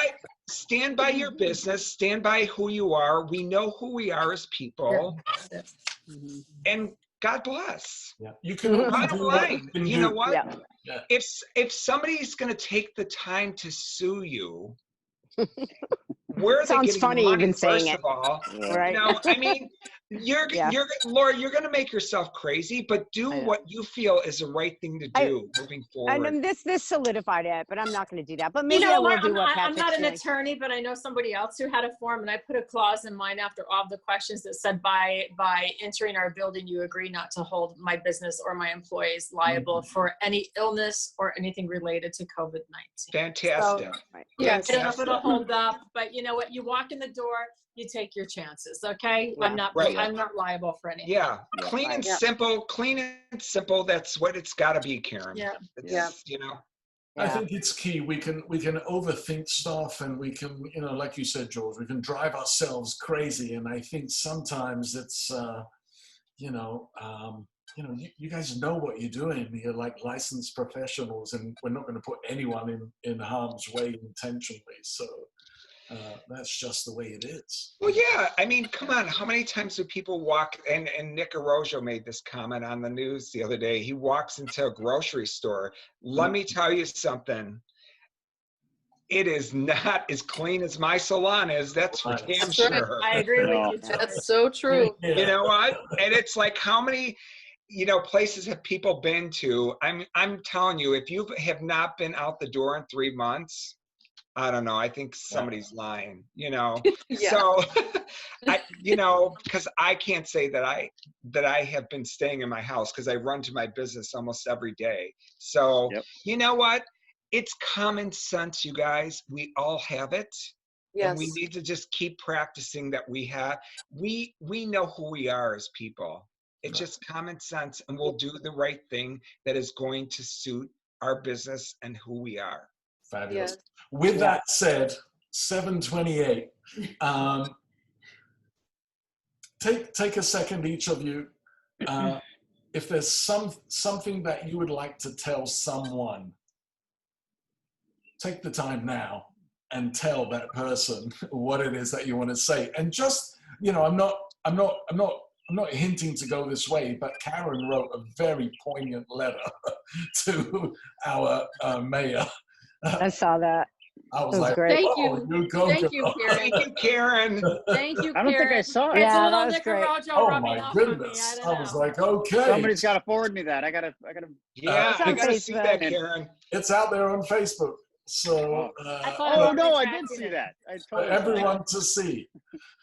by your business. Stand by who you are. We know who we are as people, and God bless.
Yeah. You can.
Bottom line, you know what?
Yeah.
If somebody's going to take the time to sue you, where are they
Sounds
getting
funny
money,
even saying
first
it.
of all?
Right.
You know, I mean, Laura, you're going to make yourself crazy, but do what you feel is the right thing to do moving forward.
And then this solidified it, but I'm not going to do that. But maybe
You know,
I will do what
I'm
Patrick's
not an
doing.
attorney, but I know somebody else who had a form, and I put a clause in mine after all the questions that said, by entering our building, you agree not to hold my business or my employees liable for any illness or anything related to COVID-19.
Fantastic.
I don't know if it'll hold up, but you know what? You walk in the door, you take your chances. Okay,
Yeah.
I'm not liable for anything.
Yeah, clean and simple. That's what it's got to be, Karen.
Yeah.
You know.
I think it's key. We can overthink stuff, and we can, you know, like you said, George, we can drive ourselves crazy. And I think sometimes it's, you guys know what you're doing. You're like licensed professionals, and we're not going to put anyone in harm's way intentionally. So that's just the way it is.
Well, yeah. I mean, come on. How many times do people walk? And Nick Arrojo made this comment on the news the other day. He walks into a grocery store. Let me tell you something. it is not as clean as my salon is. That's for damn
That's right.
sure.
I agree
No.
with you, George.
That's so true.
Yeah.
You know what? And it's like, how many, places have people been to? I'm telling you, if you have not been out the door in 3 months, I don't know. I think somebody's lying,
Yeah.
So, because I can't say that I have been staying in my house because I run to my business almost every day. So,
Yep.
you know what? It's common sense, you guys. We all have it. And we
Yes.
need to just keep practicing that we know who we are as people. It's just common sense, and we'll do the right thing that is going to suit our business and who we are.
Fabulous.
Yes.
With that said, 7:28. Take a second, each of you. If there's something that you would like to tell someone, take the time now and tell that person what it is that you want to say. And just, I'm not hinting to go this way, but Karen wrote a very poignant letter to our mayor.
I saw that.
I was
That was
like,
great.
Thank
oh,
you.
go,
Thank
girl.
you, Karen.
Thank you, Karen.
Thank you,
I don't think I
Karen.
saw it.
It's a
Yeah,
little
that was great.
Nicarajo
Oh
rubbing
my
off on me.
goodness.
I
I
don't
was
know.
like, okay.
Somebody's got to forward me that. I gotta.
Yeah,
It's on
I gotta see that,
Facebook.
Karen.
It's out there on Facebook. So
I thought
Oh
about
no, I
retracting
did see
it.
that. I
for
totally saw that.
everyone to see.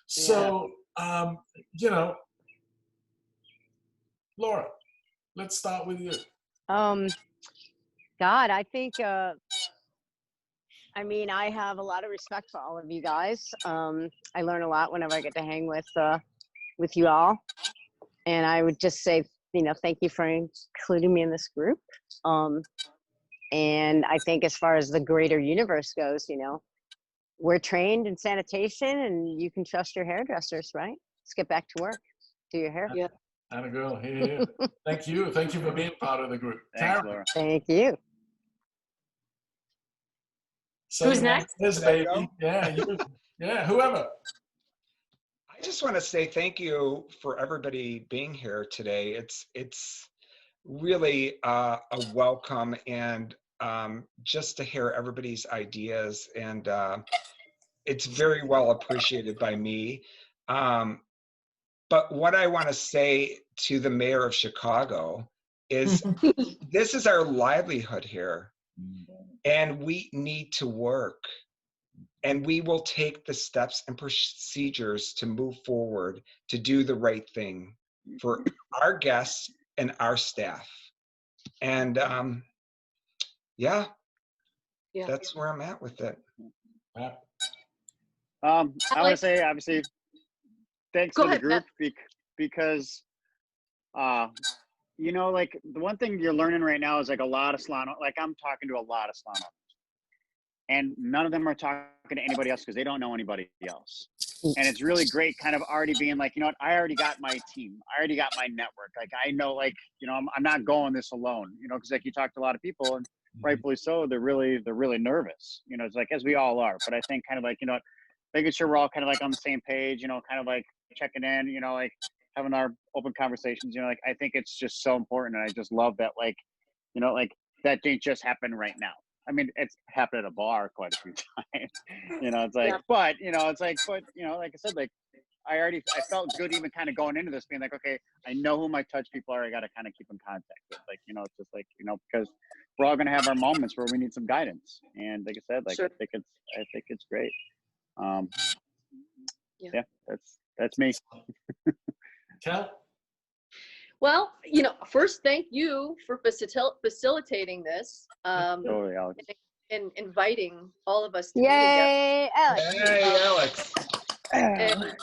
So, Laura, let's start with you.
God, I think, I have a lot of respect for all of you guys. I learn a lot whenever I get to hang with you all. And I would just say, thank you for including me in this group. And I think as far as the greater universe goes, we're trained in sanitation and you can trust your hairdressers, right? Let's get back to work. Do your hair.
Yeah.
Anna girl, here. Thank you. Thank you for being part of the group.
Thanks,
Karen,
Laura.
Thank you.
Who's next?
This
Should I
baby.
go?
Yeah, you. Yeah, whoever.
I just want to say thank you for everybody being here today. It's really a welcome, and just to hear everybody's ideas, and it's very well appreciated by me. But what I want to say to the mayor of Chicago is this is our livelihood here, and we need to work. And we will take the steps and procedures to move forward to do the right thing for our guests and our staff. And
Yeah.
that's where I'm at with it.
Yeah.
I want to
Alex?
say, obviously, thanks
Go
to the
ahead,
group because, like the one thing you're learning right now is like a lot of salon, like I'm talking to a lot of salon owners, and none of them are talking to anybody else because they don't know anybody else. And it's really great kind of already being like, what, I already got my team. I already got my network. Like, I know, like, I'm not going this alone, because like you talk to a lot of people and rightfully so, they're really nervous, it's like, as we all are. But I think kind of like, making sure we're all kind of like on the same page, kind of like checking in, like having our open conversations, like, I think it's just so important. And I just love that, like, like that didn't just happen right now. I mean, it's happened at a bar quite a few times, it's like,
Yeah.
but, it's like, but, like I said, like, I felt good even kind of going into this being like, okay, I know who my touch people are. I got to kind of keep in contact with, like, it's just like, because we're all going to have our moments where we need some guidance. And like I said, like,
Sure.
I think it's great.
Yeah.
That's me.
Cal?
Well, first, thank you for facilitating this
Totally, Alex.
and inviting all of us to be together.
Yay, Alex.
Hey, Alex.
And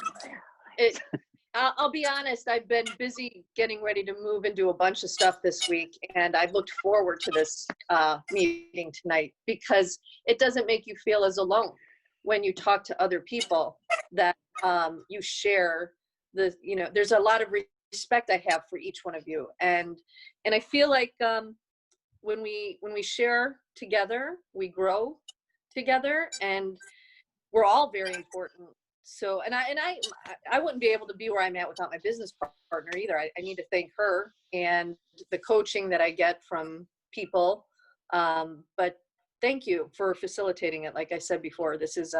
I'll be honest, I've been busy getting ready to move and do a bunch of stuff this week, and I've looked forward to this meeting tonight because it doesn't make you feel as alone when you talk to other people that you share there's a lot of respect I have for each one of you, and I feel like when we share together, we grow together, and we're all very important. So, and I wouldn't be able to be where I'm at without my business partner either. I need to thank her and the coaching that I get from people. But thank you for facilitating it. Like I said before, this is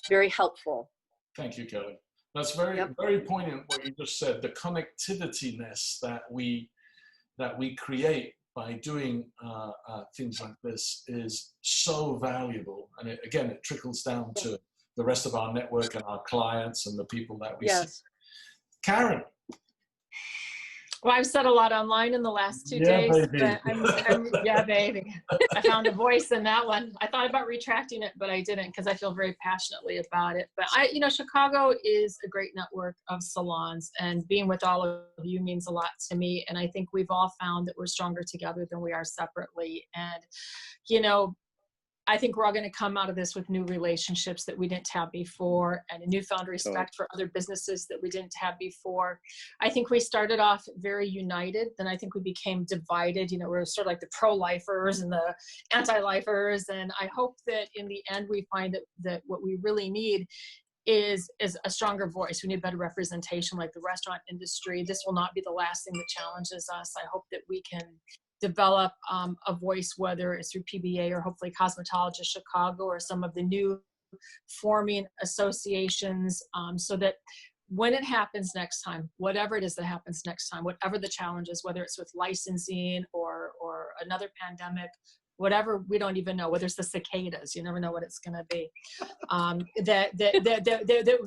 very helpful.
Thank you, Kelly. That's very,
Yep.
very poignant what you just said. The connectivity-ness that we create by doing things like this is so valuable. And again, it trickles down to the rest of our network and our clients and the people that we see.
Yes.
Karen.
Well, I've said a lot online in the last 2
Yeah,
days,
baby.
but yeah, baby. I found a voice in that one. I thought about retracting it, but I didn't because I feel very passionately about it. But Chicago is a great network of salons, and being with all of you means a lot to me. And I think we've all found that we're stronger together than we are separately. And, I think we're all going to come out of this with new relationships that we didn't have before, and a newfound respect for other businesses that we didn't have before. I think we started off very united, then I think we became divided. We're sort of like the pro-lifers and the anti-lifers. And I hope that in the end we find that what we really need is a stronger voice. We need better representation like the restaurant industry. This will not be the last thing that challenges us. I hope that we can develop a voice, whether it's through PBA or hopefully Cosmetologist Chicago or some of the new forming associations, so that when it happens next time, whatever it is that happens next time, whatever the challenges, whether it's with licensing or another pandemic, whatever, we don't even know, whether it's the cicadas, you never know what it's going to be, that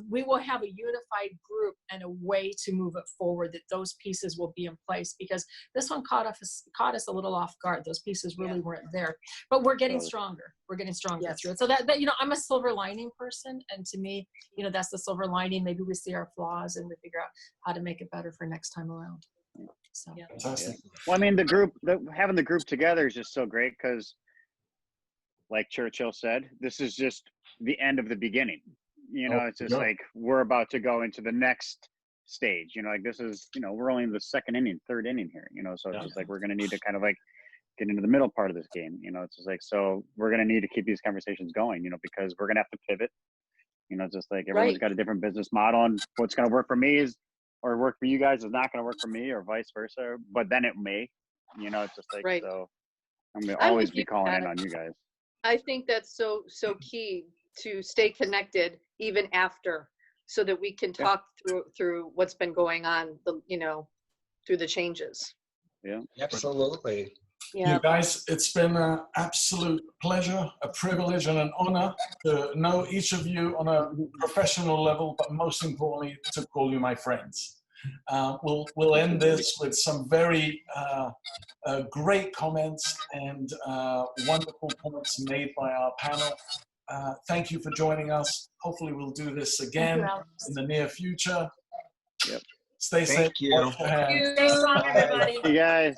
we will have a unified group and a way to move it forward, that those pieces will be in place, because this one caught us a little off guard. Those pieces really weren't there, but we're getting stronger. We're getting stronger through it. So that I'm a silver lining person, and to me, that's the silver lining. Maybe we see our flaws and we figure out how to make it better for next time around. So
Fantastic.
Well, I mean, having the group together is just so great because, like Churchill said, this is just the end of the beginning. It's just like we're about to go into the next stage. Like this is, we're only in the third inning here. So it's just like we're going to need to kind of like get into the middle part of this game. It's just like, so we're going to need to keep these conversations going. Because we're going to have to pivot. It's just like everyone's got a different business model, and what's going to work for me or work for you guys is not going to work for me, or vice versa. But then it may, it's just like, so I'm going to always be calling in on you guys.
I think that's so key to stay connected even after, so that we can talk through what's been going on, through the changes.
Yeah, absolutely.
Yeah.
You guys, it's been an absolute pleasure, a privilege, and an honor to know each of you on a professional level, but most importantly, to call you my friends. We'll end this with some very great comments and wonderful points made by our panel. Thank you for joining us. Hopefully we'll do this again in the near future.
Yep.
Stay safe.
Thank you.
Stay strong, everybody.
Hey guys.